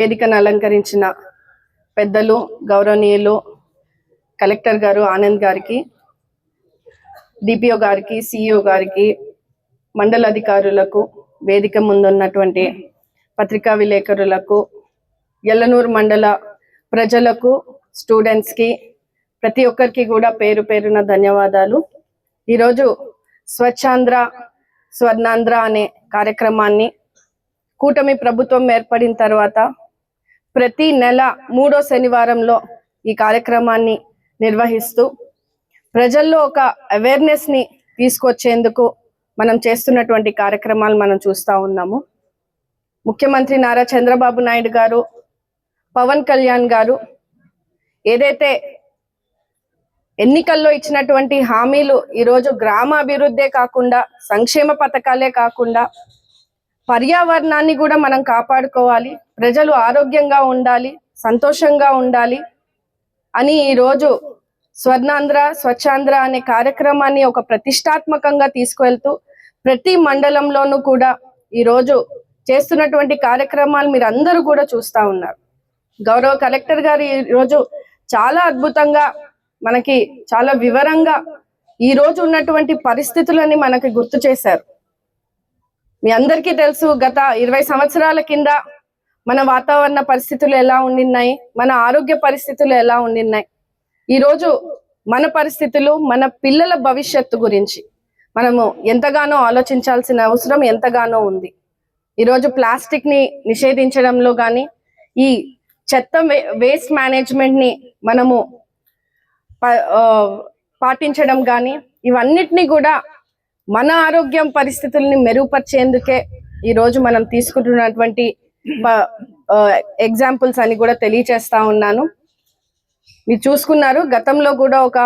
వేదికను అలంకరించిన పెద్దలు గౌరవనీయులు కలెక్టర్ గారు ఆనంద్ గారికి, డిపిఓ గారికి, సిఇఓ గారికి, మండల అధికారులకు, వేదిక ముందున్నటువంటి పత్రికా విలేకరులకు, ఎల్లనూరు మండల ప్రజలకు, స్టూడెంట్స్కి, ప్రతి ఒక్కరికి కూడా పేరు పేరున ధన్యవాదాలు. ఈరోజు స్వచ్ఛాంధ్ర స్వర్ణాంధ్ర అనే కార్యక్రమాన్ని కూటమి ప్రభుత్వం ఏర్పడిన తర్వాత ప్రతి నెల 3వ శనివారంలో ఈ కార్యక్రమాన్ని నిర్వహిస్తూ ప్రజల్లో ఒక అవేర్నెస్ని తీసుకొచ్చేందుకు మనం చేస్తున్నటువంటి కార్యక్రమాలు మనం చూస్తూ ఉన్నాము. ముఖ్యమంత్రి నారా చంద్రబాబు నాయుడు గారు, పవన్ కళ్యాణ్ గారు ఏదైతే ఎన్నికల్లో ఇచ్చినటువంటి హామీలు ఈరోజు గ్రామాభివృద్ధే కాకుండా, సంక్షేమ పథకాలే కాకుండా పర్యావరణాన్ని కూడా మనం కాపాడుకోవాలి, ప్రజలు ఆరోగ్యంగా ఉండాలి, సంతోషంగా ఉండాలి అని ఈరోజు స్వర్ణాంధ్ర స్వచ్ఛాంధ్ర అనే కార్యక్రమాన్ని ఒక ప్రతిష్టాత్మకంగా తీసుకువెళ్తూ ప్రతి మండలంలోనూ కూడా ఈరోజు చేస్తున్నటువంటి కార్యక్రమాలు మీరు అందరూ కూడా చూస్తూ ఉన్నారు. గౌరవ కలెక్టర్ గారు ఈరోజు చాలా అద్భుతంగా మనకి చాలా వివరంగా ఈరోజు ఉన్నటువంటి పరిస్థితులని మనకి గుర్తు చేశారు. మీ అందరికీ తెలుసు, గత 20 సంవత్సరాల కింద మన వాతావరణ పరిస్థితులు ఎలా ఉండిన్నాయి, మన ఆరోగ్య పరిస్థితులు ఎలా ఉండిన్నాయి. ఈరోజు మన పరిస్థితులు, మన పిల్లల భవిష్యత్తు గురించి మనము ఎంతగానో ఆలోచించాల్సిన అవసరం ఎంతగానో ఉంది. ఈరోజు ప్లాస్టిక్ని నిషేధించడంలో కానీ, ఈ చెత్త వేస్ట్ మేనేజ్మెంట్ని మనము పాటించడం కానీ, ఇవన్నిటినీ కూడా మన ఆరోగ్యం పరిస్థితుల్ని మెరుగుపరిచేందుకే ఈరోజు మనం తీసుకుంటున్నటువంటి ఎగ్జాంపుల్స్ అని కూడా తెలియచేస్తా ఉన్నాను. మీరు చూసుకున్నారు, గతంలో కూడా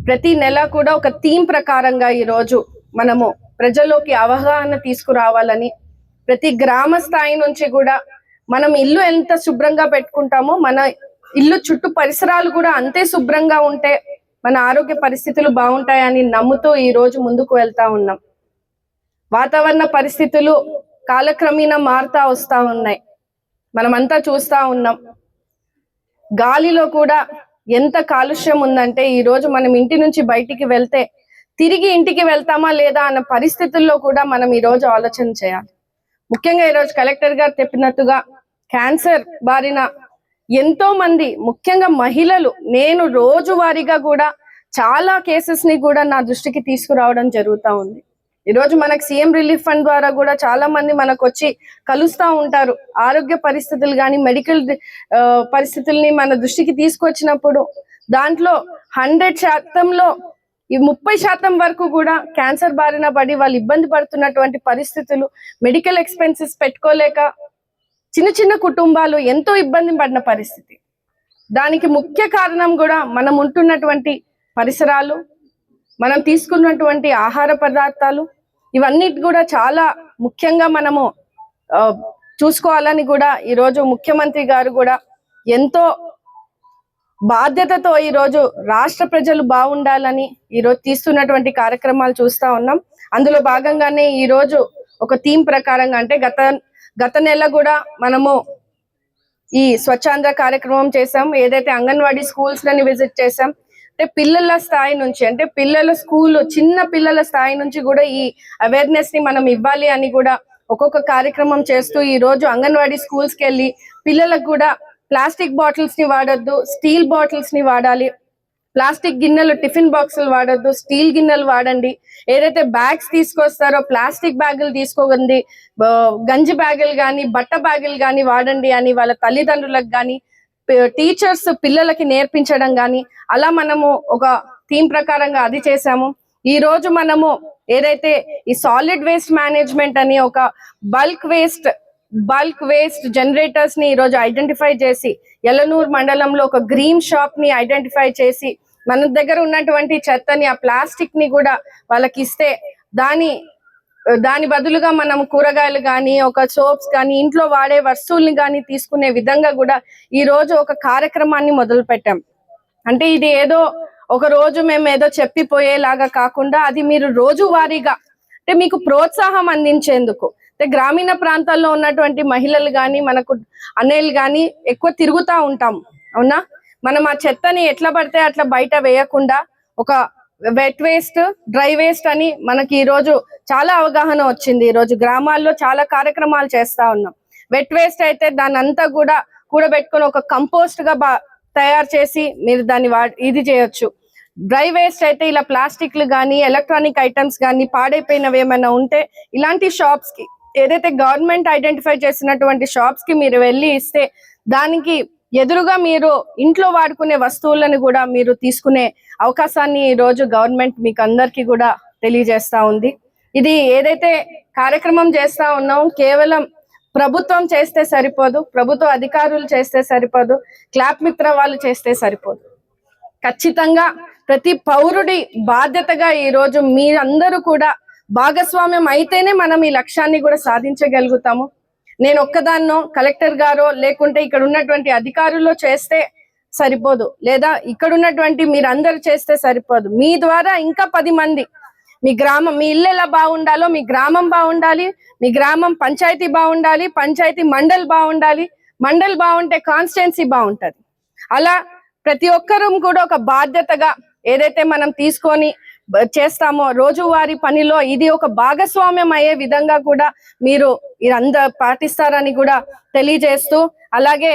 ప్రతి నెల కూడా ఒక థీమ్ ప్రకారంగా ఈరోజు మనము ప్రజల్లోకి అవగాహన తీసుకురావాలని, ప్రతి గ్రామ స్థాయి నుంచి కూడా మనం ఇల్లు ఎంత శుభ్రంగా పెట్టుకుంటామో మన ఇల్లు చుట్టూ పరిసరాలు కూడా అంతే శుభ్రంగా ఉంటే మన ఆరోగ్య పరిస్థితులు బాగుంటాయని నమ్ముతూ ఈ రోజు ముందుకు వెళ్తా ఉన్నాం. వాతావరణ పరిస్థితులు కాలక్రమేణా మారుతా వస్తా ఉన్నాయి, మనమంతా చూస్తా ఉన్నాం. గాలిలో కూడా ఎంత కాలుష్యం ఉందంటే ఈరోజు మనం ఇంటి నుంచి బయటికి వెళ్తే తిరిగి ఇంటికి వెళ్తామా లేదా అన్న పరిస్థితుల్లో కూడా మనం ఈరోజు ఆలోచన చేయాలి. ముఖ్యంగా ఈరోజు కలెక్టర్ గారు చెప్పినట్టుగా క్యాన్సర్ బారిన ఎంతో మంది, ముఖ్యంగా మహిళలు, నేను రోజువారీగా కూడా చాలా కేసెస్ ని కూడా నా దృష్టికి తీసుకురావడం జరుగుతూ ఉంది. ఈరోజు మనకు సీఎం రిలీఫ్ ఫండ్ ద్వారా కూడా చాలా మంది మనకు వచ్చి కలుస్తూ ఉంటారు. ఆరోగ్య పరిస్థితులు కానీ, మెడికల్ పరిస్థితుల్ని మన దృష్టికి తీసుకొచ్చినప్పుడు దాంట్లో 100%లో ఈ 30% వరకు కూడా క్యాన్సర్ బారిన పడి వాళ్ళు ఇబ్బంది పడుతున్నటువంటి పరిస్థితులు, మెడికల్ ఎక్స్పెన్సెస్ పెట్టుకోలేక చిన్న చిన్న కుటుంబాలు ఎంతో ఇబ్బంది పడిన పరిస్థితి. దానికి ముఖ్య కారణం కూడా మనం ఉంటున్నటువంటి పరిసరాలు, మనం తీసుకున్నటువంటి ఆహార పదార్థాలు, ఇవన్నీ కూడా చాలా ముఖ్యంగా మనము చూసుకోవాలని కూడా ఈరోజు ముఖ్యమంత్రి గారు కూడా ఎంతో బాధ్యతతో ఈరోజు రాష్ట్ర ప్రజలు బాగుండాలని ఈరోజు తీస్తున్నటువంటి కార్యక్రమాలు చూస్తా ఉన్నాం. అందులో భాగంగానే ఈరోజు ఒక థీమ్ ప్రకారంగా, అంటే గత నెల కూడా మనము ఈ స్వచ్ఛాంధ్ర కార్యక్రమం చేసాం. ఏదైతే అంగన్వాడీ స్కూల్స్ లని విజిట్ చేసాం, అంటే పిల్లల స్థాయి నుంచి, అంటే పిల్లల చిన్న పిల్లల స్థాయి నుంచి కూడా ఈ అవేర్నెస్ ని మనం ఇవ్వాలి అని కూడా ఒక్కొక్క కార్యక్రమం చేస్తూ ఈ రోజు అంగన్వాడీ స్కూల్స్కి వెళ్ళి పిల్లలకు కూడా ప్లాస్టిక్ బాటిల్స్ ని వాడొద్దు, స్టీల్ బాటిల్స్ ని వాడాలి, ప్లాస్టిక్ గిన్నెలు, టిఫిన్ బాక్సులు వాడొద్దు, స్టీల్ గిన్నెలు వాడండి, ఏదైతే బ్యాగ్స్ తీసుకొస్తారో ప్లాస్టిక్ బ్యాగులు తీసుకోకండి, గంజి బ్యాగులు కానీ, బట్ట బ్యాగులు కానీ వాడండి అని వాళ్ళ తల్లిదండ్రులకు కానీ, టీచర్స్ పిల్లలకి నేర్పించడం కానీ, అలా మనము ఒక థీమ్ ప్రకారంగా అది చేసాము. ఈ రోజు మనము ఏదైతే ఈ సాలిడ్ వేస్ట్ మేనేజ్మెంట్ అని ఒక బల్క్ వేస్ట్ జనరేటర్స్ ని ఈరోజు ఐడెంటిఫై చేసి, ఎల్లనూరు మండలంలో ఒక గ్రీన్ షాప్ ని ఐడెంటిఫై చేసి మన దగ్గర ఉన్నటువంటి చెత్తని, ఆ ప్లాస్టిక్ ని కూడా వాళ్ళకి ఇస్తే దాని బదులుగా మనం కూరగాయలు కానీ, ఒక సోప్స్ కానీ, ఇంట్లో వాడే వస్తువుల్ని కానీ తీసుకునే విధంగా కూడా ఈ రోజు ఒక కార్యక్రమాన్ని మొదలు పెట్టాం. అంటే ఇది ఏదో ఒక రోజు మేము ఏదో చెప్పిపోయేలాగా కాకుండా, అది మీరు రోజువారీగా, అంటే మీకు ప్రోత్సాహం అందించేందుకు, అంటే గ్రామీణ ప్రాంతాల్లో ఉన్నటువంటి మహిళలు కానీ మనకు అన్నయ్యలు కానీ ఎక్కువ తిరుగుతూ ఉంటాం అవునా. మనం ఆ చెత్తని ఎట్లా పడితే అట్లా బయట వేయకుండా ఒక వెట్ వేస్ట్ డ్రై వేస్ట్ అని మనకి ఈ రోజు చాలా అవగాహన వచ్చింది. ఈ రోజు గ్రామాల్లో చాలా కార్యక్రమాలు చేస్తా ఉన్నాం. వెట్ వేస్ట్ అయితే దాన్ని అంతా కూడా కూడబెట్టుకొని ఒక కంపోస్ట్ గా తయారు చేసి మీరు దాన్ని ఇది చేయొచ్చు. డ్రై వేస్ట్ అయితే ఇలా ప్లాస్టిక్లు కానీ ఎలక్ట్రానిక్ ఐటమ్స్ కానీ పాడైపోయినవి ఏమైనా ఉంటే ఇలాంటి షాప్స్ కి ఏదైతే గవర్నమెంట్ ఐడెంటిఫై చేసినటువంటి షాప్స్ కి మీరు వెళ్ళి ఇస్తే దానికి ఎదురుగా మీరు ఇంట్లో వాడుకునే వస్తువులను కూడా మీరు తీసుకునే అవకాశాన్ని ఈ రోజు గవర్నమెంట్ మీకు అందరికీ కూడా తెలియజేస్తా ఉంది. ఇది ఏదైతే కార్యక్రమం చేస్తా ఉన్నాం కేవలం ప్రభుత్వం చేస్తే సరిపోదు, ప్రభుత్వ అధికారులు చేస్తే సరిపోదు, క్లాప్ మిత్ర వాళ్ళు చేస్తే సరిపోదు. ఖచ్చితంగా ప్రతి పౌరుడి బాధ్యతగా ఈ రోజు మీరందరూ కూడా భాగస్వామ్యం అయితేనే మనం ఈ లక్ష్యాన్ని కూడా సాధించగలుగుతాము. నేను ఒక్కదాన్నో కలెక్టర్ గారో లేకుంటే ఇక్కడ ఉన్నటువంటి అధికారులు చేస్తే సరిపోదు, లేదా ఇక్కడ ఉన్నటువంటి మీరందరూ చేస్తే సరిపోదు. మీ ద్వారా ఇంకా 10 మంది మీ గ్రామం, మీ ఇల్లు ఎలా బాగుండాలో మీ గ్రామం బాగుండాలి, మీ గ్రామం పంచాయతీ బాగుండాలి, పంచాయతీ మండల్ బాగుండాలి, మండల్ బాగుంటే కాన్స్టిట్యున్సీ బాగుంటది. అలా ప్రతి ఒక్కరూ కూడా ఒక బాధ్యతగా ఏదైతే మనం తీసుకొని చేస్తామో రోజువారీ పనిలో ఇది ఒక భాగస్వామ్యం అయ్యే విధంగా కూడా మీరు ఇదంతా పాటిస్తారని కూడా తెలియజేస్తూ, అలాగే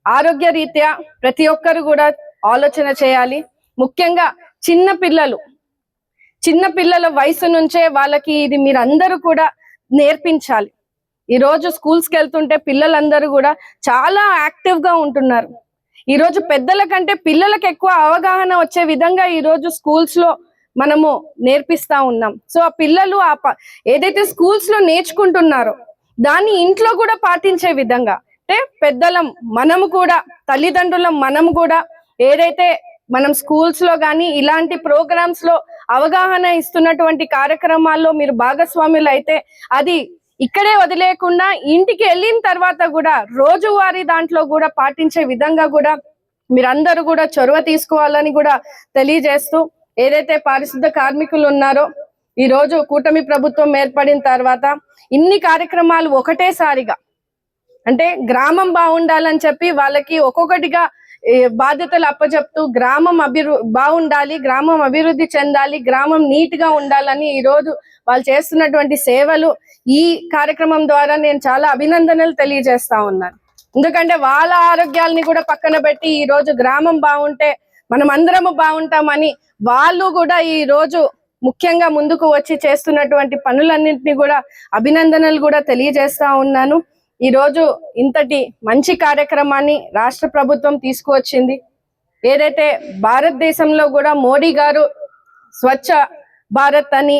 ఆరోగ్య రీత్యా ప్రతి ఒక్కరు కూడా ఆలోచన చేయాలి. ముఖ్యంగా చిన్న పిల్లల వయసు నుంచే వాళ్ళకి ఇది మీరందరూ కూడా నేర్పించాలి. ఈ రోజు స్కూల్స్కి వెళ్తుంటే పిల్లలందరూ కూడా చాలా యాక్టివ్ గా ఉంటున్నారు. ఈ రోజు పెద్దల కంటే పిల్లలకు ఎక్కువ అవగాహన వచ్చే విధంగా ఈ రోజు స్కూల్స్ లో మనము నేర్పిస్తా ఉన్నాం. సో ఆ పిల్లలు ఏదైతే స్కూల్స్ లో నేర్చుకుంటున్నారో దాన్ని ఇంట్లో కూడా పాటించే విధంగా, అంటే పెద్దలం మనము కూడా, తల్లిదండ్రులం మనము కూడా ఏదైతే మనం స్కూల్స్ లో కానీ ఇలాంటి ప్రోగ్రామ్స్ లో అవగాహన ఇస్తున్నటువంటి కార్యక్రమాల్లో మీరు భాగస్వాములు అయితే అది ఇక్కడే వదిలేకుండా ఇంటికి వెళ్ళిన తర్వాత కూడా రోజువారీ దాంట్లో కూడా పాటించే విధంగా కూడా మీరందరూ కూడా చొరవ తీసుకోవాలని కూడా తెలియజేస్తూ, ఏదైతే పారిశుద్ధ కార్మికులు ఉన్నారో ఈ రోజు కూటమి ప్రభుత్వం ఏర్పడిన తర్వాత ఇన్ని కార్యక్రమాలు ఒకటేసారిగా, అంటే గ్రామం బాగుండాలని చెప్పి వాళ్ళకి ఒక్కొక్కటిగా బాధ్యతలు అప్పచెప్తూ గ్రామం బాగుండాలి, గ్రామం అభివృద్ధి చెందాలి, గ్రామం నీట్ గా ఉండాలని ఈ రోజు వాళ్ళు చేస్తున్నటువంటి సేవలు ఈ కార్యక్రమం ద్వారా నేను చాలా అభినందనలు తెలియజేస్తా ఉన్నాను. ఎందుకంటే వాళ్ళ ఆరోగ్యాలని కూడా పక్కన పెట్టి ఈ రోజు గ్రామం బాగుంటే మనం అందరము బాగుంటామని వాళ్ళు కూడా ఈ రోజు ముఖ్యంగా ముందుకు వచ్చి చేస్తున్నటువంటి పనులన్నింటినీ కూడా అభినందనలు కూడా తెలియజేస్తా ఉన్నాను. ఈ రోజు ఇంతటి మంచి కార్యక్రమాన్ని రాష్ట్ర ప్రభుత్వం తీసుకువచ్చింది. ఏదైతే భారతదేశంలో కూడా మోడీ గారు స్వచ్ఛ భారత్ అని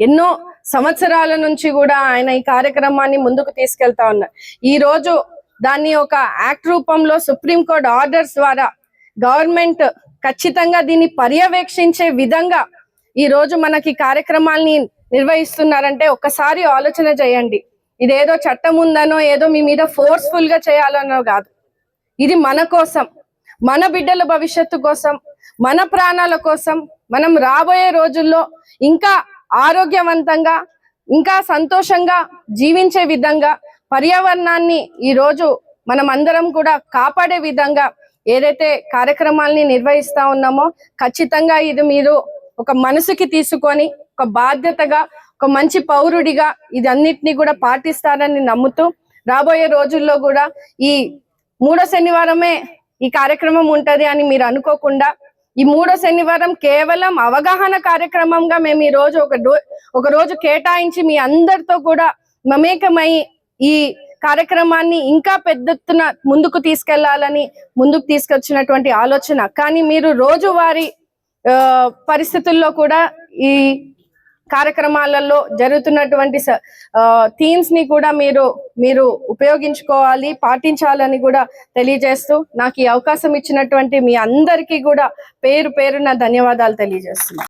ఎన్నో సంవత్సరాల నుంచి కూడా ఆయన ఈ కార్యక్రమాన్ని ముందుకు తీసుకెళ్తా ఉన్నారు. ఈ రోజు దాన్ని ఒక యాక్ట్ రూపంలో సుప్రీంకోర్టు ఆర్డర్స్ ద్వారా గవర్నమెంట్ ఖచ్చితంగా దీన్ని పర్యవేక్షించే విధంగా ఈ రోజు మనకి కార్యక్రమాల్ని నిర్వహిస్తున్నారంటే ఒక్కసారి ఆలోచన చేయండి. ఇదేదో చట్టం ఉందనో ఏదో మీ మీద ఫోర్స్ఫుల్ గా చేయాలనో కాదు. ఇది మన కోసం, మన బిడ్డల భవిష్యత్తు కోసం, మన ప్రాణాల కోసం, మనం రాబోయే రోజుల్లో ఇంకా ఆరోగ్యవంతంగా ఇంకా సంతోషంగా జీవించే విధంగా పర్యావరణాన్ని ఈ రోజు మనం అందరం కూడా కాపాడే విధంగా ఏదైతే కార్యక్రమాల్ని నిర్వహిస్తా ఉన్నామో ఖచ్చితంగా ఇది మీరు ఒక మనసుకి తీసుకొని ఒక బాధ్యతగా, ఒక మంచి పౌరుడిగా ఇది అన్నిటినీ కూడా పాటిస్తారని నమ్ముతూ రాబోయే రోజుల్లో కూడా ఈ 3వ శనివారమే ఈ కార్యక్రమం ఉంటది అని మీరు అనుకోకుండా ఈ 3వ శనివారం కేవలం అవగాహన కార్యక్రమంగా మేము ఈ రోజు ఒక రోజు కేటాయించి మీ అందరితో కూడా మమేకమై ఈ కార్యక్రమాన్ని ఇంకా పెద్ద ఎత్తున ముందుకు తీసుకొచ్చినటువంటి ఆలోచన. కానీ మీరు రోజువారీ పరిస్థితుల్లో కూడా ఈ కార్యక్రమాలలో జరుగుతున్నటువంటి థీమ్స్ ని కూడా మీరు ఉపయోగించుకోవాలి, పాటించాలని కూడా తెలియజేస్తూ నాకు ఈ అవకాశం ఇచ్చినటువంటి మీ అందరికీ కూడా పేరున ధన్యవాదాలు తెలియజేస్తున్నాను.